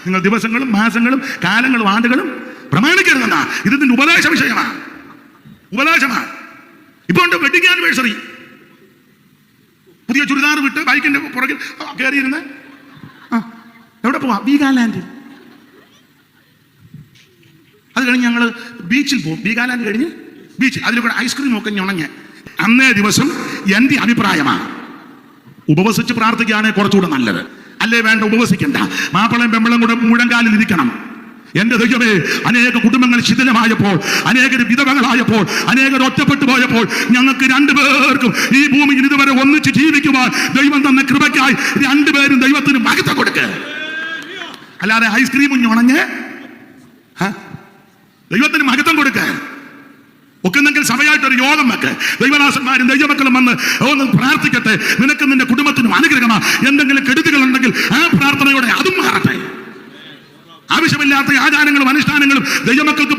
നിങ്ങൾ ദിവസങ്ങളും മാസങ്ങളും കാലങ്ങളും ആണ്ടുകളും പ്രമാണിക്കരുതെന്നാ. ഇത് നിന്റെ ഉപദേശ വിഷയമാണ്, ഉപദേശമാണ്. ഇപ്പൊ ഉണ്ട് വെഡിങ് ആനിവേഴ്സറി. പുതിയ ചുരിദാർ വിട്ട് ബൈക്കിന്റെ പുറകിൽ കയറിയിരുന്ന് എവിടെ പോവാ? വീഗാലാൻഡ്. അത് കഴിഞ്ഞ് ഞങ്ങൾ ബീച്ചിൽ പോകും. വീഗാലാൻഡ് കഴിഞ്ഞ് ബീച്ചിൽ അതിൽ കൂടെ ഐസ്ക്രീം ഒക്കെ ഞുണങ്ങ്. അന്നേ ദിവസം എൻ്റെ അഭിപ്രായമാണ്, ഉപവസിച്ച് പ്രാർത്ഥിക്കുകയാണെങ്കിൽ കുറച്ചുകൂടെ നല്ലത്. അല്ലേ വേണ്ട, ഉപവസിക്കണ്ട. മാപ്പിളയും പെമ്പളും കൂടെ മുഴങ്കാലിൽ ഇരിക്കണം. എന്റെ ദൈവമേ, അനേക കുടുംബങ്ങൾ ശിഥിലമായപ്പോൾ, അനേകർ വിധവകളായപ്പോൾ, അനേകർ ഒറ്റപ്പെട്ടു പോയപ്പോൾ, ഞങ്ങൾക്ക് രണ്ടുപേർക്കും ഈ ഭൂമിയിൽ ഇതുവരെ ഒന്നിച്ച് ജീവിക്കുവാൻ ദൈവം തന്ന കൃപയ്ക്കായി രണ്ടുപേരും ദൈവത്തിന് മഹത്വം കൊടുക്കുക. അല്ലാതെ ഐസ്ക്രീമും ഞുണഞ്ഞ് ദൈവത്തിന് മഹത്വം കൊടുക്കുക. ഒക്കെന്നെങ്കിൽ സഭയായിട്ടൊരു യോഗം വെക്ക്. ദൈവദാസന്മാരും ദൈവമക്കളും വന്ന് ഒന്ന് പ്രാർത്ഥിക്കട്ടെ. നിനക്ക് നിന്റെ കുടുംബത്തിനും അനുഗ്രഹമാ. എന്തെങ്കിലും കെടുതികൾ ഉണ്ടെങ്കിൽ ആ പ്രാർത്ഥനയോടെ അതും മാറട്ടെ. ആവശ്യമില്ലാത്ത ആചാരങ്ങളും അനുഷ്ഠാനങ്ങളും ദൈവമക്കൾക്ക്